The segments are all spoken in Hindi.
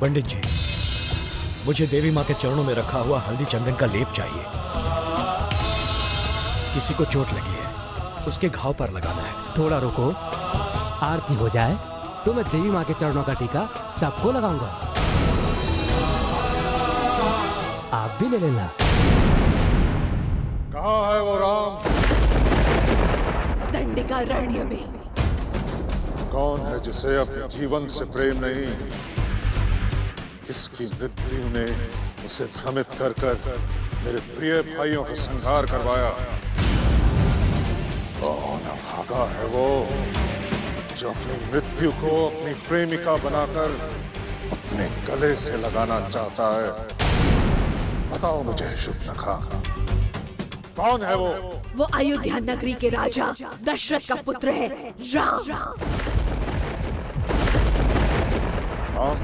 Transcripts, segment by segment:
पंडित जी, मुझे देवी माँ के चरणों में रखा हुआ हल्दी चंदन का लेप चाहिए। किसी को चोट लगी है, उसके घाव पर लगाना है। थोड़ा रुको, आरती हो जाए तो मैं देवी माँ के चरणों का टीका सबको लगाऊंगा। आप भी ले लेना। कहाँ है वो राम? दंडिकारण्य में। कौन है जिसे अपने जीवन से प्रेम नहीं, किसकी मृत्यु ने उसे भ्रमित कर कर मेरे प्रिय भाइयों का संहार करवाया? कौन अभागा है वो जो अपनी मृत्यु को अपनी प्रेमिका बनाकर अपने गले से लगाना चाहता है? बताओ मुझे शुभनखा, कौन है वो? वो अयोध्या नगरी के राजा दशरथ का पुत्र है, राम। राम?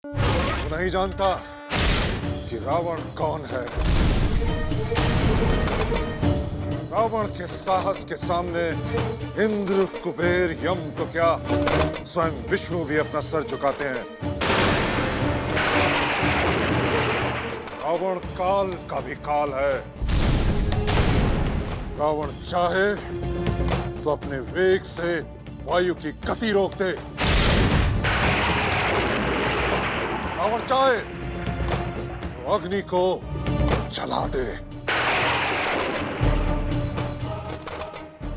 तू नहीं जानता कि रावण कौन है? रावण के साहस के सामने इंद्र, कुबेर, यम तो क्या, स्वयं विष्णु भी अपना सर झुकाते हैं। रावण काल का भी काल है। रावण चाहे तो अपने वेग से वायु की गति रोक दे। रावण चाहे तो अग्नि को जला दे।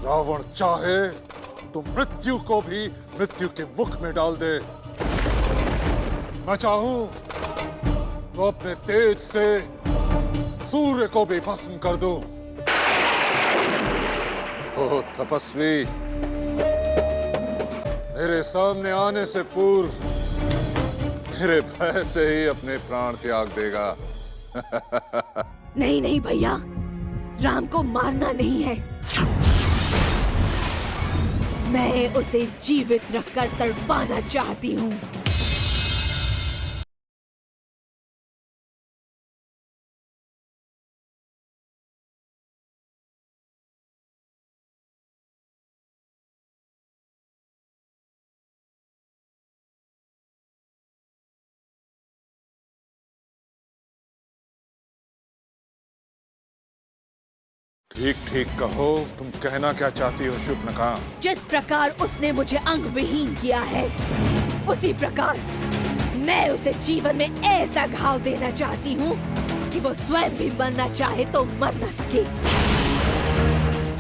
रावण चाहे तो मृत्यु को भी मृत्यु के मुख में डाल दे। मैं चाहूं तो अपने तेज से सूर्य को भी भस्म कर दूं। ओ तपस्वी, मेरे सामने आने से पूर्व मेरे भय से ही अपने प्राण त्याग देगा। नहीं नहीं भैया, राम को मारना नहीं है। मैं उसे जीवित रखकर तड़पाना चाहती हूँ। ठीक ठीक कहो, तुम कहना क्या चाहती हो शुभनखा? जिस प्रकार उसने मुझे अंग विहीन किया है, उसी प्रकार मैं उसे जीवन में ऐसा घाव देना चाहती हूँ कि वो स्वयं भी मरना चाहे तो मर न सके।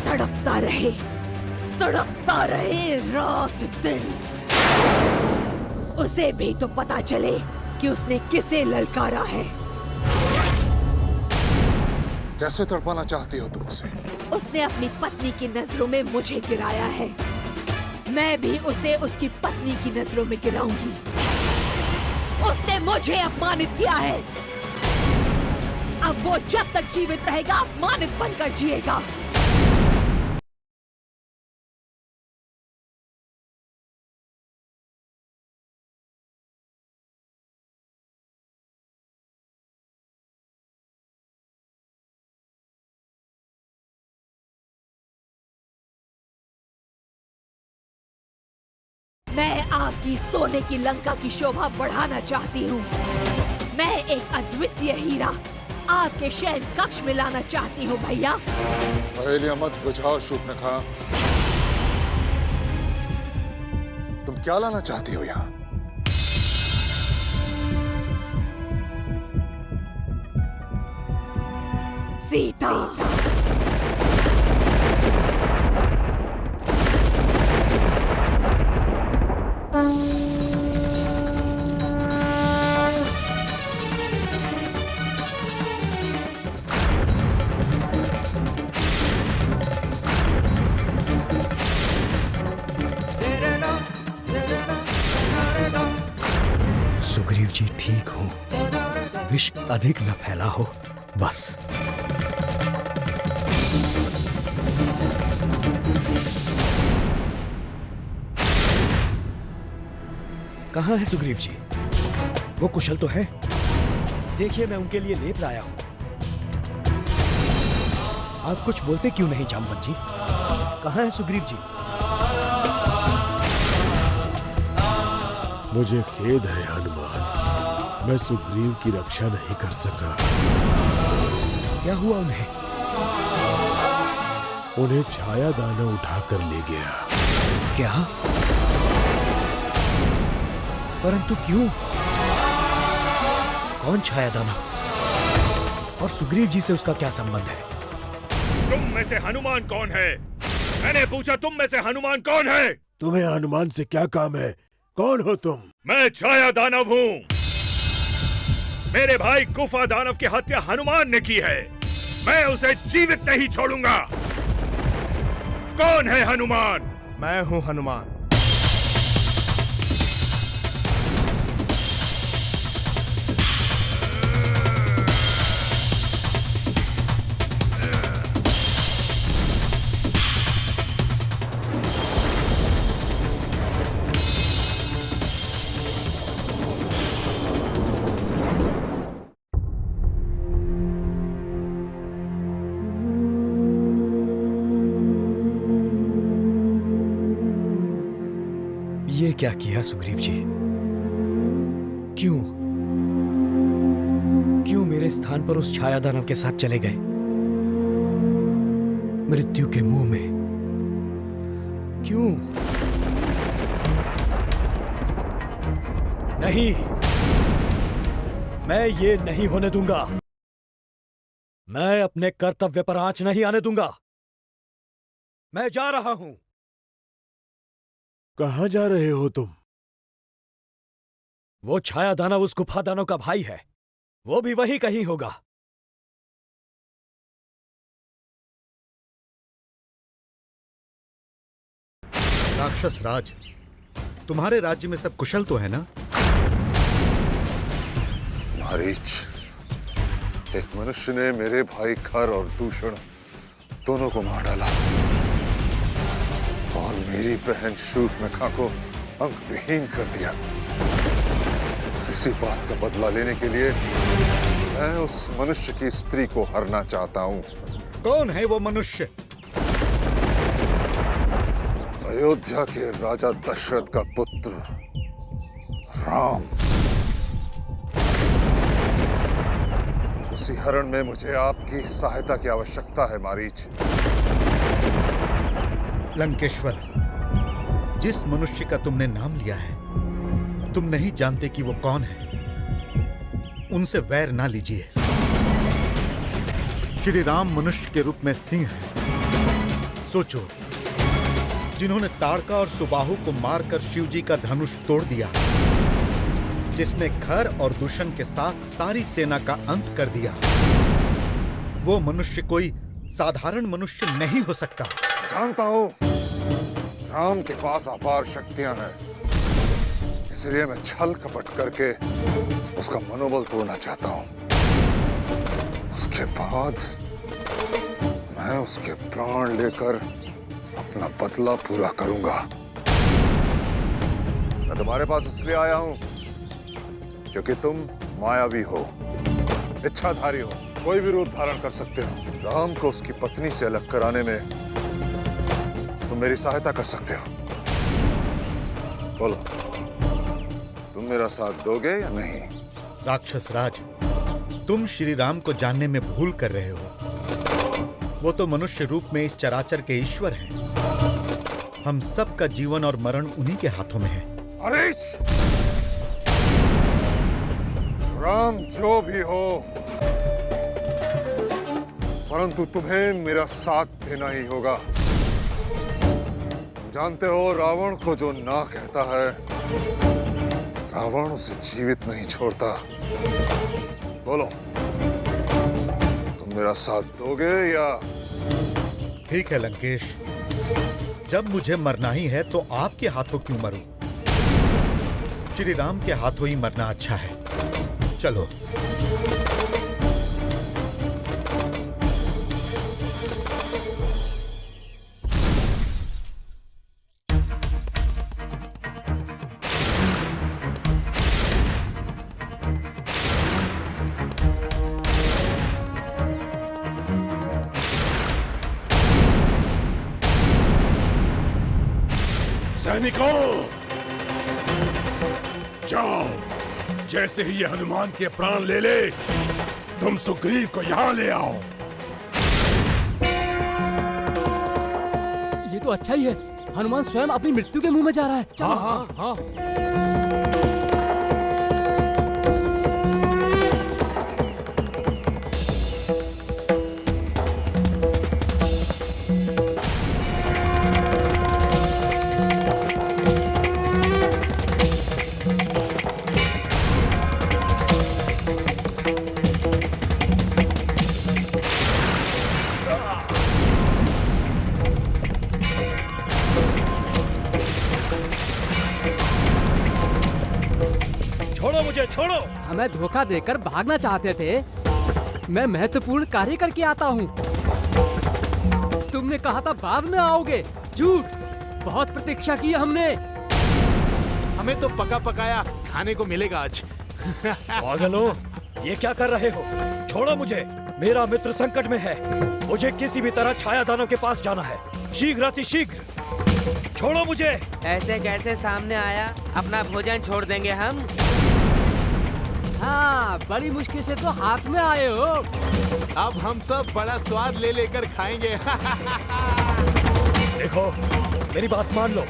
तड़पता रहे रात दिन। उसे भी तो पता चले कि उसने किसे ललकारा है। कैसे तड़पाना चाहती हो तुम उसे? उसने अपनी पत्नी की नजरों में मुझे गिराया है, मैं भी उसे उसकी पत्नी की नजरों में गिराऊंगी। उसने मुझे अपमानित किया है, अब वो जब तक जीवित रहेगा अपमानित बनकर जिएगा। मैं आपकी सोने की लंका की शोभा बढ़ाना चाहती हूँ। मैं एक अद्वितीय हीरा आपके शयन कक्ष में लाना चाहती हूँ भैया। पहले मत बुझाओ शुभनखा, तुम क्या लाना चाहती हो यहाँ? सीता। द्वेष अधिक न फैला हो, बस। कहाँ है सुग्रीव जी? वो कुशल तो है? देखिए, मैं उनके लिए लेप लाया हूं। आप कुछ बोलते क्यों नहीं जामवंत जी? कहाँ है सुग्रीव जी? मुझे खेद है हनुमान, मैं सुग्रीव की रक्षा नहीं कर सका। क्या हुआ उन्हें? उन्हें छाया दानव उठाकर ले गया। क्या? परंतु क्यों? कौन छाया दानव? और सुग्रीव जी से उसका क्या संबंध है? तुम में से हनुमान कौन है? मैंने पूछा, तुम में से हनुमान कौन है? तुम्हें हनुमान से क्या काम है? कौन हो तुम? मैं छाया दानव हूँ। मेरे भाई गुफा दानव की हत्या हनुमान ने की है। मैं उसे जीवित नहीं छोड़ूंगा। कौन है हनुमान? मैं हूं हनुमान। ये क्या किया सुग्रीव जी? क्यों? क्यों मेरे स्थान पर उस छाया दानव के साथ चले गए? मृत्यु के मुंह में क्यों? नहीं, मैं ये नहीं होने दूंगा। मैं अपने कर्तव्य पर आंच नहीं आने दूंगा। मैं जा रहा हूं। कहाँ जा रहे हो तुम? वो छाया दानव उस गुफा दानव का भाई है। वो भी वही कहीं होगा। राक्षस राज, तुम्हारे राज्य में सब कुशल तो है ना? मारीच, एक मनुष्य ने मेरे भाई खर और दूषण दोनों को मार डाला और मेरी बहन शूर्पणखा को अंगविहीन कर दिया। इसी बात का बदला लेने के लिए मैं उस मनुष्य की स्त्री को हरना चाहता हूँ। कौन है वो मनुष्य? अयोध्या के राजा दशरथ का पुत्र राम। उसी हरण में मुझे आपकी सहायता की आवश्यकता है मारीच। लंकेश्वर, जिस मनुष्य का तुमने नाम लिया है, तुम नहीं जानते कि वो कौन है। उनसे वैर ना लीजिए। श्री राम मनुष्य के रूप में सिंह है। सोचो, जिन्होंने ताड़का और सुबाहु को मारकर शिवजी का धनुष तोड़ दिया, जिसने खर और दूषण के साथ सारी सेना का अंत कर दिया, वो मनुष्य कोई साधारण मनुष्य नहीं हो सकता। जानता हूं, राम के पास अपार शक्तियां हैं, इसलिए मैं छल कपट करके उसका मनोबल तोड़ना चाहता हूं। उसके बाद मैं उसके प्राण लेकर अपना बदला पूरा करूंगा। मैं तुम्हारे पास इसलिए आया हूं क्योंकि तुम मायावी हो, इच्छाधारी हो, कोई भी रूप धारण कर सकते हो। राम को उसकी पत्नी से अलग कराने में तुम मेरी सहायता कर सकते हो। बोलो, तुम मेरा साथ दोगे या नहीं? राक्षस राज, तुम श्री राम को जानने में भूल कर रहे हो। वो तो मनुष्य रूप में इस चराचर के ईश्वर हैं। हम सब का जीवन और मरण उन्हीं के हाथों में है। अरे राम जो भी हो, परंतु तुम्हें मेरा साथ देना ही होगा। जानते हो, रावण को जो ना कहता है, रावण उसे जीवित नहीं छोड़ता। बोलो, तुम मेरा साथ दोगे या? ठीक है लंकेश, जब मुझे मरना ही है तो आपके हाथों क्यों मरूं? श्री राम के हाथों ही मरना अच्छा है। चलो। सैनिकों, जाओ। जैसे ही ये हनुमान के प्राण ले ले, तुम सुग्रीव को यहाँ ले आओ। ये तो अच्छा ही है, हनुमान स्वयं अपनी मृत्यु के मुंह में जा रहा है। चलो। हाँ हाँ हाँ। छोड़ो मुझे, छोड़ो। हमें धोखा देकर भागना चाहते थे। मैं महत्वपूर्ण कार्य करके आता हूँ। तुमने कहा था बाद में आओगे। झूठ। बहुत प्रतीक्षा की हमने। हमें तो पका पकाया खाने को मिलेगा आज। पागलों, ये क्या कर रहे हो? छोड़ो मुझे। मेरा मित्र संकट में है। मुझे किसी भी तरह छाया दानव के पास जाना है, शीघ्र अतिशीघ्र। छोड़ो मुझे। ऐसे कैसे सामने आया? अपना भोजन छोड़ देंगे हम। हाँ, बड़ी मुश्किल से तो हाथ में आए हो। अब हम सब बड़ा स्वाद ले लेकर खाएंगे। देखो, मेरी बात मान लो।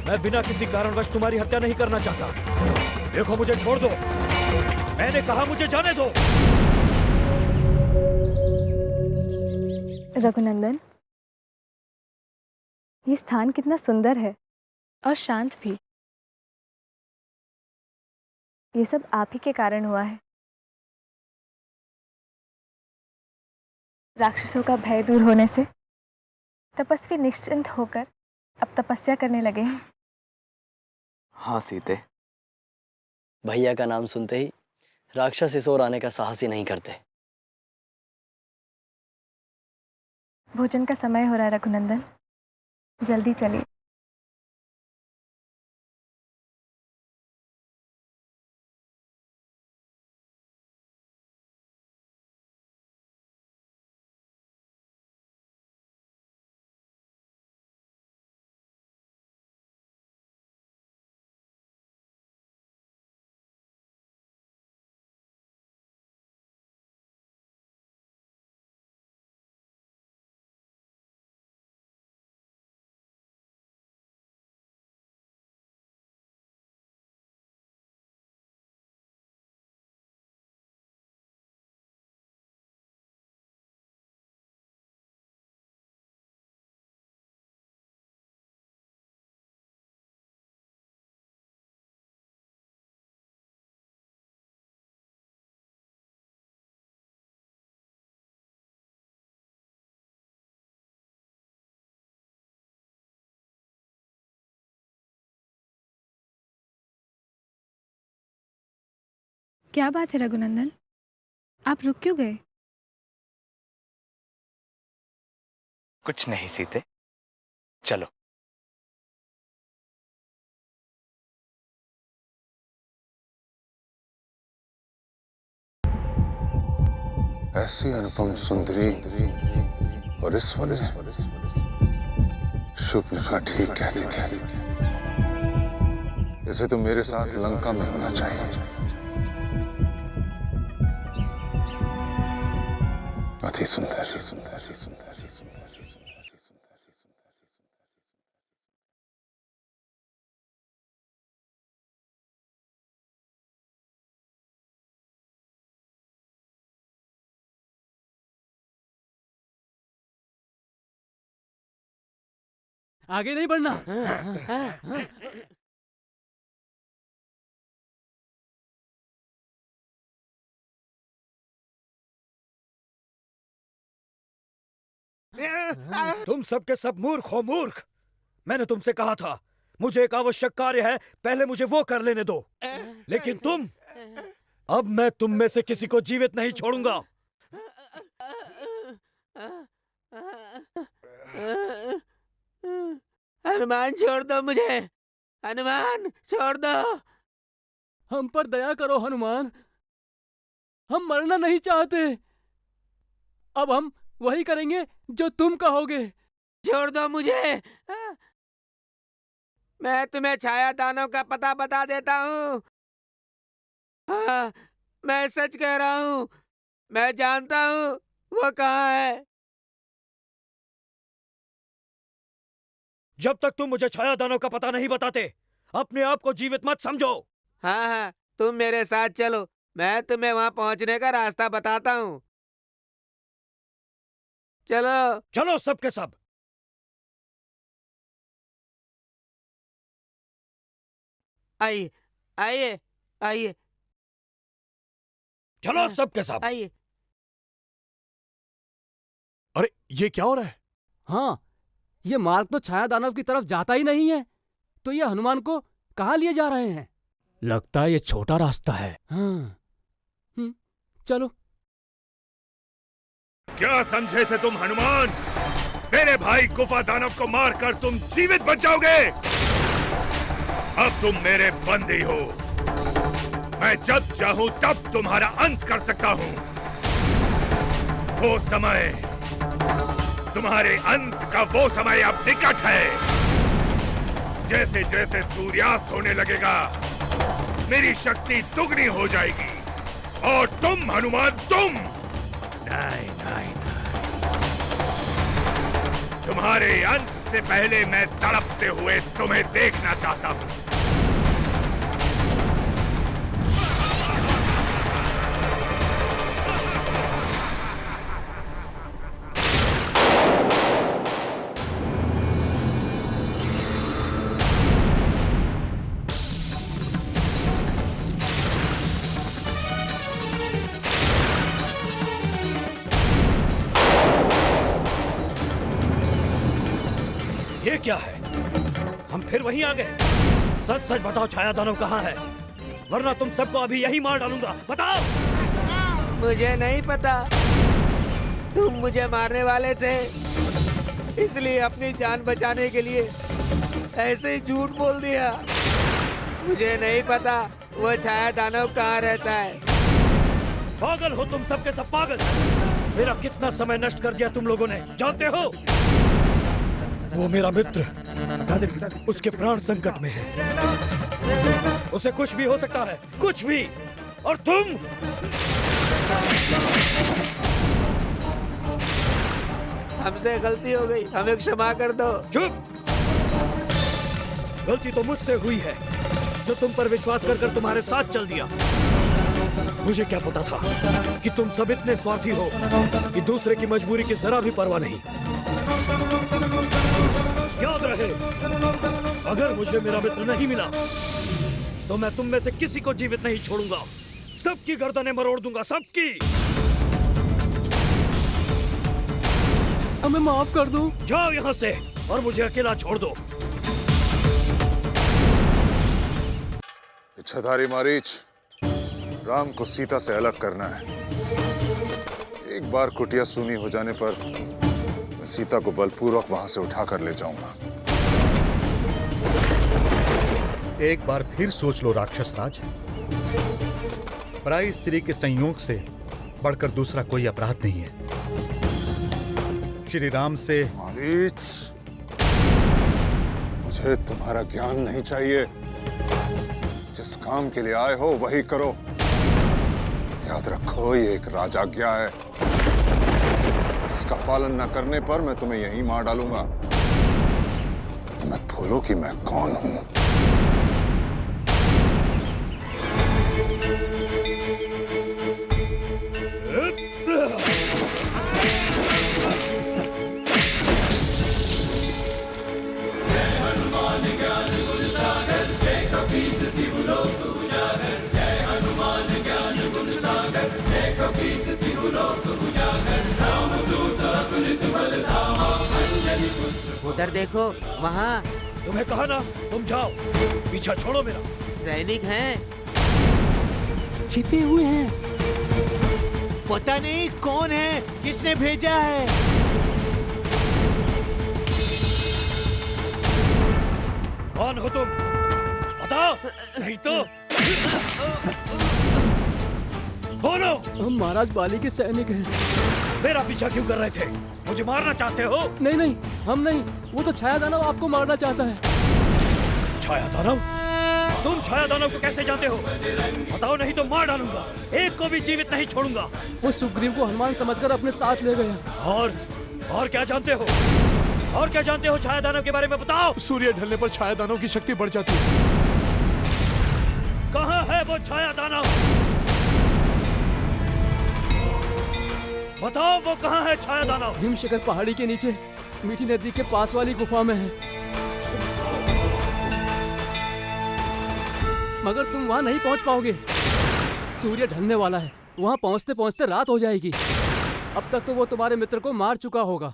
मैं बिना किसी कारणवश तुम्हारी हत्या नहीं करना चाहता। देखो, मुझे छोड़ दो। मैंने कहा मुझे जाने दो। रघुनंदन, ये स्थान कितना सुंदर है और शांत भी। ये सब आप ही के कारण हुआ है। राक्षसों का भय दूर होने से तपस्वी निश्चिंत होकर अब तपस्या करने लगे हैं। हाँ सीते, भैया का नाम सुनते ही राक्षस इस ओर आने का साहस ही नहीं करते। भोजन का समय हो रहा है रघुनंदन, जल्दी चलिए। क्या बात है रघुनंदन, आप रुक क्यों गए? कुछ नहीं सीते, चलो। ऐसी अनुपम सुंदरी और इस शुभ्रता ठीक कहती थी। इसे तो मेरे साथ लंका में होना चाहिए। अति सुंदर, सुंदर, सुंदर, सुंदर, सुंदर, सुंदर। आगे नहीं बढ़ना। तुम सब के सब मूर्ख हो, मूर्ख। मैंने तुमसे कहा था मुझे एक आवश्यक कार्य है, पहले मुझे वो कर लेने दो। लेकिन तुम, अब मैं तुम में से किसी को जीवित नहीं छोड़ूंगा। हनुमान छोड़ दो मुझे, हनुमान छोड़ दो। हम पर दया करो हनुमान, हम मरना नहीं चाहते। अब हम वही करेंगे जो तुम कहोगे। छोड़ दो मुझे, मैं तुम्हें छाया दानव का पता बता देता हूँ। हाँ, मैं सच कह रहा हूँ। मैं जानता हूँ वो कहाँ है। जब तक तुम मुझे छाया दानव का पता नहीं बताते, अपने आप को जीवित मत समझो। हाँ हाँ, तुम मेरे साथ चलो, मैं तुम्हें वहां पहुंचने का रास्ता बताता हूँ। चलो चलो सब के सब। आइए आइए आइए चलो सब के सब। आइए। अरे ये क्या हो रहा है? हाँ, ये मार्ग तो छाया दानव की तरफ जाता ही नहीं है, तो ये हनुमान को कहाँ लिए जा रहे हैं? लगता है ये छोटा रास्ता है। हाँ, चलो। क्या समझे थे तुम हनुमान? मेरे भाई गुफा दानव को मारकर तुम जीवित बच जाओगे। अब तुम मेरे बंदी हो। मैं जब चाहूं तब तुम्हारा अंत कर सकता हूं। वो समय, तुम्हारे अंत का वो समय अब निकट है। जैसे जैसे सूर्यास्त होने लगेगा, मेरी शक्ति दुगनी हो जाएगी और तुम हनुमान, तुम नहीं नहीं तुम्हारे अंत से पहले मैं तड़पते हुए तुम्हें देखना चाहता हूं। ये क्या है? हम फिर वहीं आ गए। सच सच बताओ, छाया दानव कहाँ है? वरना तुम सबको अभी यही मार डालूंगा। बताओ। मुझे नहीं पता, तुम मुझे मारने वाले थे, इसलिए अपनी जान बचाने के लिए ऐसे ही झूठ बोल दिया। मुझे नहीं पता वो छाया दानव कहाँ रहता है। पागल हो तुम सबके सब, पागल। मेरा कितना समय नष्ट कर दिया तुम लोगों ने, जानते हो? वो मेरा मित्र, उसके प्राण संकट में है। उसे कुछ भी हो सकता है, कुछ भी। और तुम? हमसे गलती हो गई, हमें क्षमा कर दो। चुप। गलती तो मुझसे हुई है, जो तुम पर विश्वास कर कर तुम्हारे साथ चल दिया। मुझे क्या पता था कि तुम सब इतने स्वार्थी हो कि दूसरे की मजबूरी की जरा भी परवाह नहीं। याद रहे, अगर मुझे मेरा मित्र नहीं मिला तो मैं तुम में से किसी को जीवित नहीं छोड़ूंगा। सबकी गर्दनें मरोड़ दूंगा, सबकी। हमें माफ कर दो। जाओ यहाँ से और मुझे अकेला छोड़ दो। इच्छाधारी मारीच, राम को सीता से अलग करना है। एक बार कुटिया सूनी हो जाने पर मैं सीता को बलपूर्वक वहां से उठाकर ले जाऊंगा। एक बार फिर सोच लो राक्षस राज, पराई स्त्री के संयोग से बढ़कर दूसरा कोई अपराध नहीं है। श्री राम से मारीच, मुझे तुम्हारा ज्ञान नहीं चाहिए। जिस काम के लिए आए हो वही करो। याद रखो, ये एक राजाज्ञा है, जिसका पालन न करने पर मैं तुम्हें यहीं मार डालूंगा। मत भूलो कि मैं कौन हूं। उधर देखो, वहाँ। तुम्हें कहा ना, तुम जाओ, पीछा छोड़ो मेरा। सैनिक हैं, छिपे हुए हैं। पता नहीं कौन है, किसने भेजा है। कौन हो तुम? बताओ, नहीं तो बोलो। हम महाराज बाली के सैनिक हैं। मेरा पीछा क्यों कर रहे थे? मुझे मारना चाहते हो? नहीं नहीं, हम नहीं, वो तो छाया दानव आपको मारना चाहता है। छाया दानव? तुम छाया दानव को कैसे जानते हो? बताओ, नहीं तो मार डालूंगा, एक को भी जीवित नहीं छोड़ूंगा। वो सुग्रीव को हनुमान समझकर अपने साथ ले गया। और क्या जानते हो? और क्या जानते हो छाया दानव के बारे में? बताओ। सूर्य ढलने पर छाया दानव की शक्ति बढ़ जाती है। कहाँ है वो छाया दानव? बताओ, वो कहाँ है छाया दानव? हिमशिखर पहाड़ी के नीचे मीठी नदी के पास वाली गुफा में है। मगर तुम वहां नहीं पहुंच पाओगे। सूर्य ढलने वाला है, वहां पहुंचते पहुंचते रात हो जाएगी। अब तक तो वो तुम्हारे मित्र को मार चुका होगा।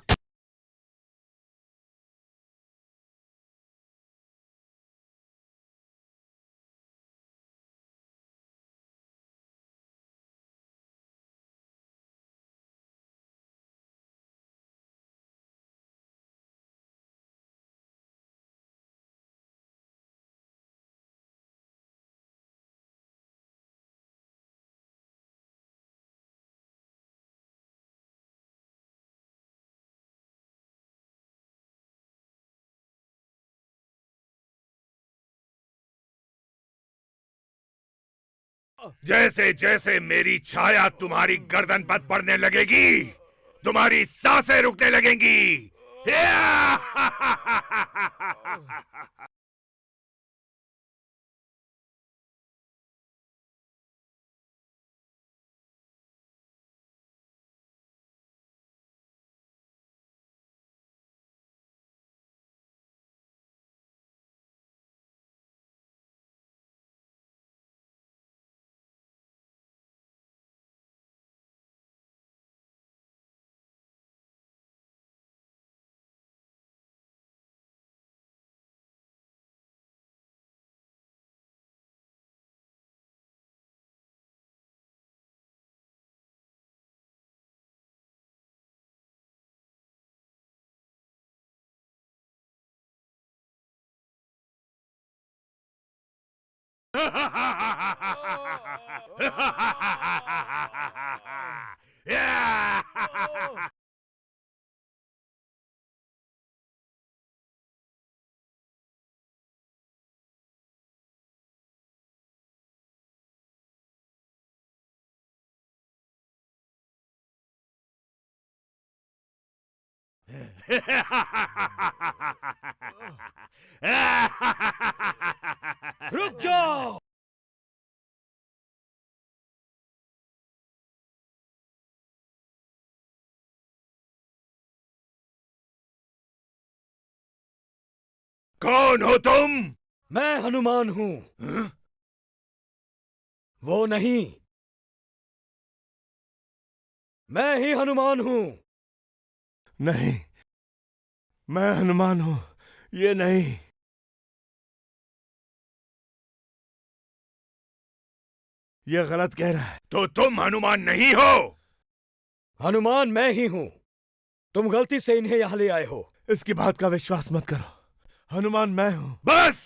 जैसे जैसे मेरी छाया तुम्हारी गर्दन पर पड़ने लगेगी, तुम्हारी सांसें रुकने लगेंगी। रुक जाओ। कौन हो तुम? मैं हनुमान हूं। वो नहीं, मैं ही हनुमान हूं। नहीं, मैं हनुमान हूं, ये नहीं। ये गलत कह रहा है। तो तुम हनुमान नहीं हो? हनुमान मैं ही हूं। तुम गलती से इन्हें यहां ले आए हो। इसकी बात का विश्वास मत करो, हनुमान मैं हूं। बस,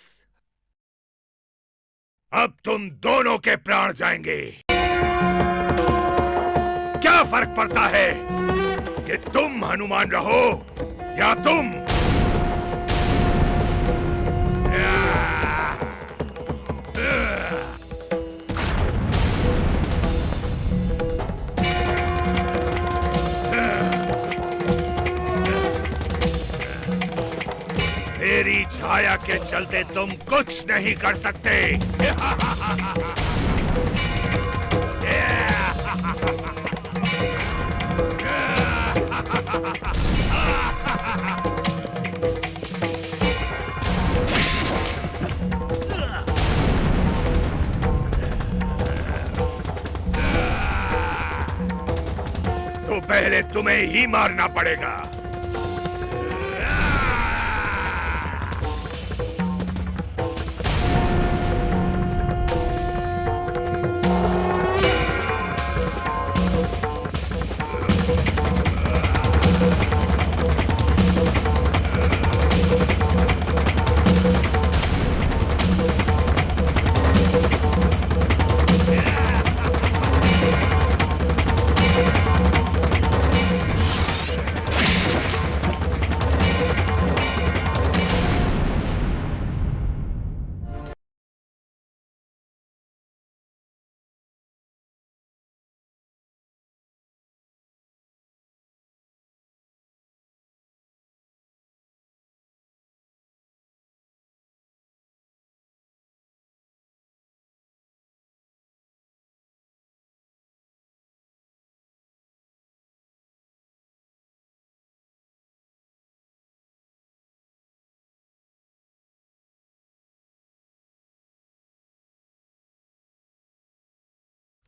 अब तुम दोनों के प्राण जाएंगे। क्या फर्क पड़ता है कि तुम हनुमान रहो या तुम? मेरी छाया के चलते तुम कुछ नहीं कर सकते। तो पहले तुम्हें ही मारना पड़ेगा।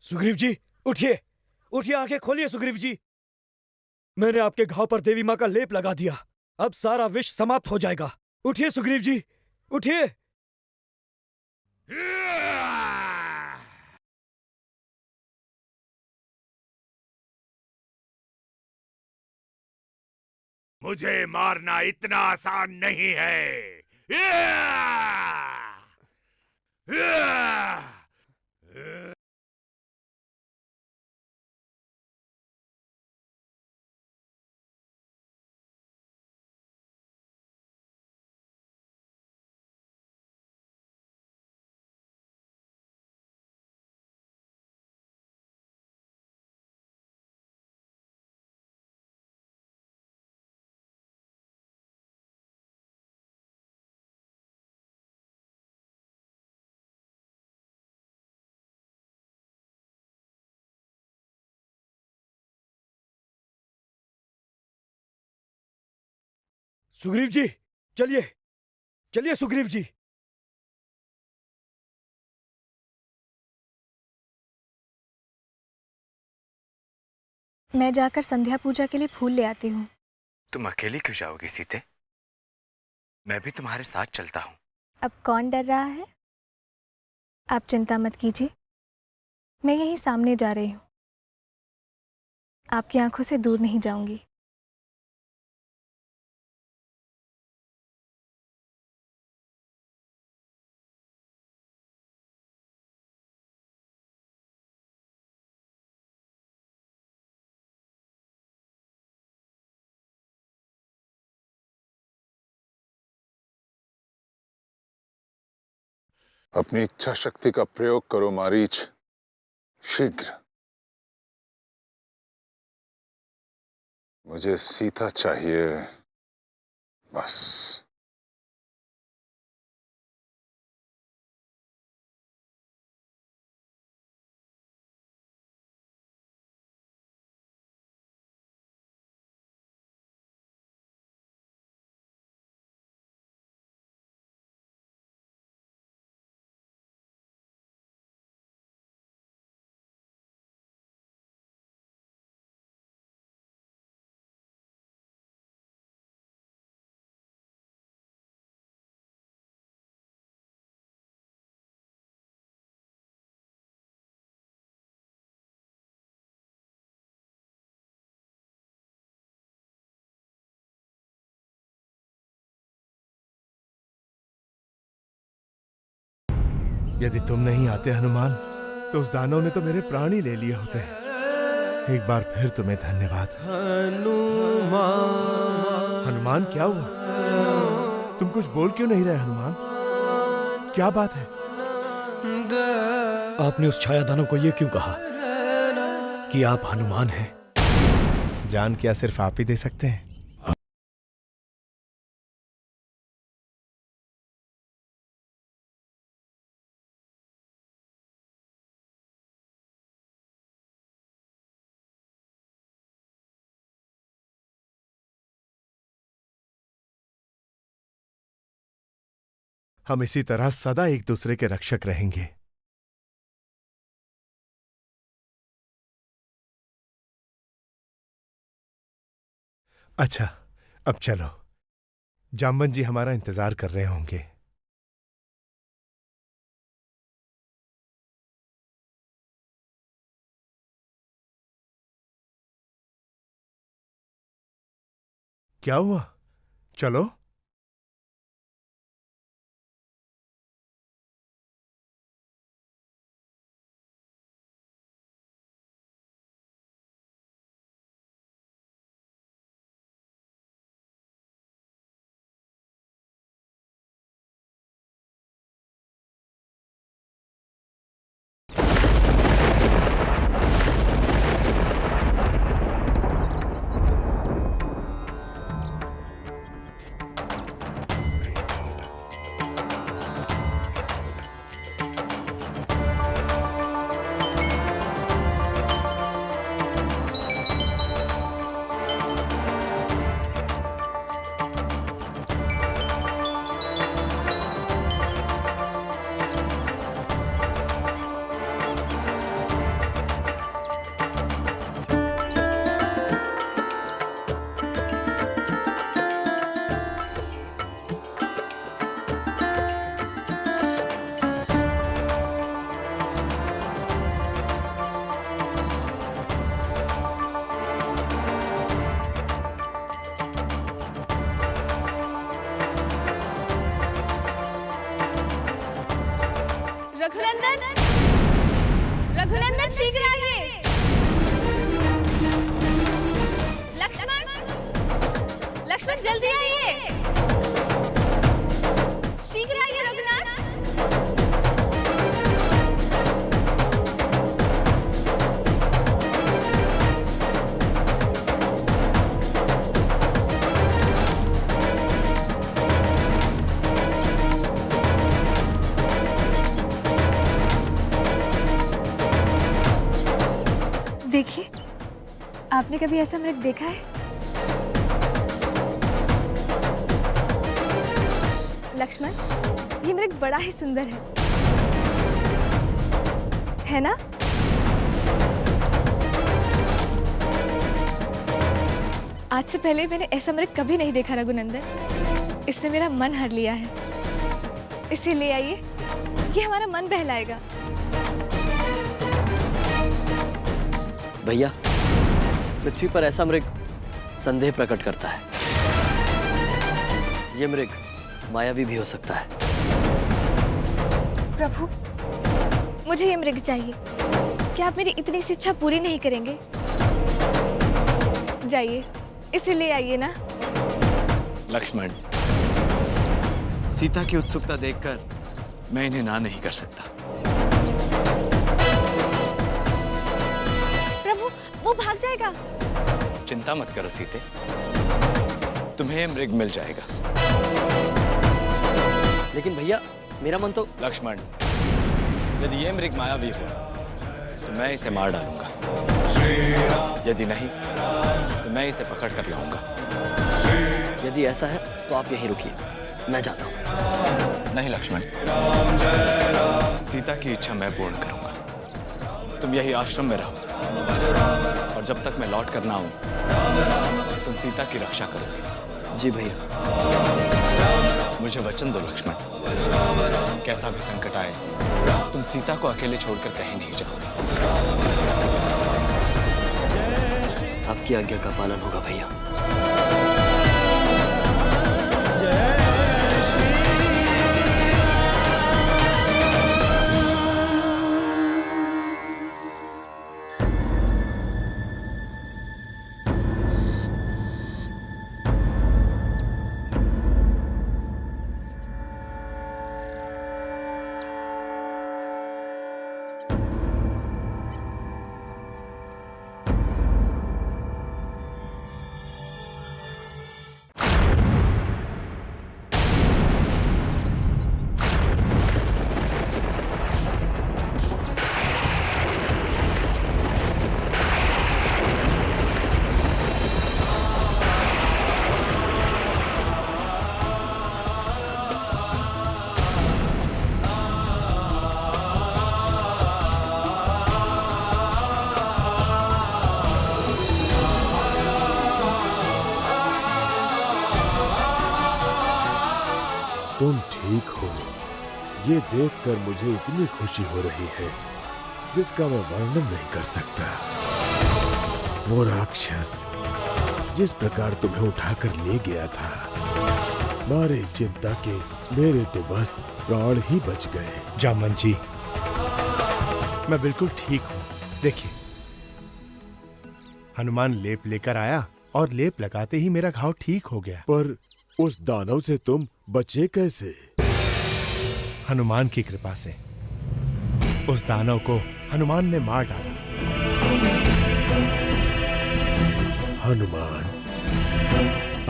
सुग्रीव जी उठिए, उठिए, आंखें खोलिए सुग्रीव जी। मैंने आपके घाव पर देवी माँ का लेप लगा दिया, अब सारा विष समाप्त हो जाएगा। उठिए सुग्रीव जी, उठिए। मुझे मारना इतना आसान नहीं है। सुग्रीव जी चलिए, चलिए सुग्रीव जी। मैं जाकर संध्या पूजा के लिए फूल ले आती हूँ। तुम अकेली क्यों जाओगी सीते? मैं भी तुम्हारे साथ चलता हूँ। अब कौन डर रहा है? आप चिंता मत कीजिए, मैं यहीं सामने जा रही हूँ, आपकी आंखों से दूर नहीं जाऊंगी। अपनी इच्छा शक्ति का प्रयोग करो मारीच, शीघ्र। मुझे सीता चाहिए, बस। यदि तुम नहीं आते हनुमान, तो उस दानव ने तो मेरे प्राण ही ले लिए होते। एक बार फिर तुम्हें धन्यवाद। हनुमान क्या हुआ? तुम कुछ बोल क्यों नहीं रहे हनुमान? क्या बात है? आपने उस छाया दानव को यह क्यों कहा कि आप हनुमान हैं? जान क्या सिर्फ आप ही दे सकते हैं। हम इसी तरह सदा एक दूसरे के रक्षक रहेंगे। अच्छा, अब चलो, जाम्बन जी हमारा इंतजार कर रहे होंगे। क्या हुआ? चलो। रघुनंदन, रघुनंदन शीघ्र आइए। लक्ष्मण, लक्ष्मण जल्दी आइए, शीघ्र आइए रघुनाथ। देखिए, आपने कभी ऐसा मृग देखा है? लक्ष्मण, ये मृग बड़ा ही सुंदर है ना? आज से पहले मैंने ऐसा मृग कभी नहीं देखा रघुनंदन। इसने मेरा मन हर लिया है। इसे ले आइए, ये हमारा मन बहलाएगा। भैया, पृथ्वी पर ऐसा मृग संदेह प्रकट करता है। ये मृग मायावी भी हो सकता है। प्रभु, मुझे ये मृग चाहिए। क्या आप मेरी इतनी सी इच्छा पूरी नहीं करेंगे? जाइए, इसे ले आइए ना। लक्ष्मण, सीता की उत्सुकता देखकर मैं इन्हें ना नहीं कर सकता। प्रभु, वो भाग जाएगा। चिंता मत करो सीते, तुम्हें मृग मिल जाएगा। लेकिन भैया, मेरा मन तो। लक्ष्मण, यदि ये मृग मायावी हो तो मैं इसे मार डालूंगा। यदि नहीं तो मैं इसे पकड़ कर लाऊंगा। यदि ऐसा है तो आप यहीं रुकिए, मैं जाता हूँ। नहीं लक्ष्मण, सीता की इच्छा मैं पूर्ण करूंगा। तुम यही आश्रम में रहो और जब तक मैं लौट कर ना आऊं तुम सीता की रक्षा करोगे। जी भैया। मुझे वचन दो लक्ष्मण, कैसा भी संकट आए तुम सीता को अकेले छोड़कर कहीं नहीं जाओगे। आपकी आज्ञा का पालन होगा भैया। तुम ठीक हो, ये देखकर मुझे इतनी खुशी हो रही है जिसका मैं वर्णन नहीं कर सकता। वो राक्षस जिस प्रकार तुम्हें उठाकर ले गया था, मारे चिंता के मेरे तो बस प्राण ही बच गए। जामन जी, मैं बिल्कुल ठीक हूँ। देखिए, हनुमान लेप लेकर आया और लेप लगाते ही मेरा घाव ठीक हो गया। पर उस दानव से तुम बचे कैसे? हनुमान की कृपा से। उस दानव को हनुमान ने मार डाला। हनुमान,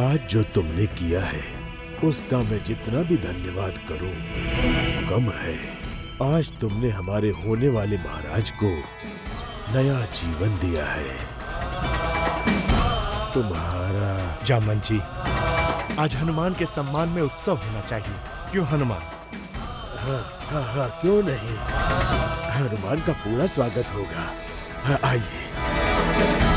आज जो तुमने किया है उसका मैं जितना भी धन्यवाद करूं कम है। आज तुमने हमारे होने वाले महाराज को नया जीवन दिया है। तुम्हारा। जामन जी, आज हनुमान के सम्मान में उत्सव होना चाहिए, क्यों हनुमान? हाँ हाँ हाँ, क्यों नहीं। हनुमान का पूरा स्वागत होगा। हाँ, आइए।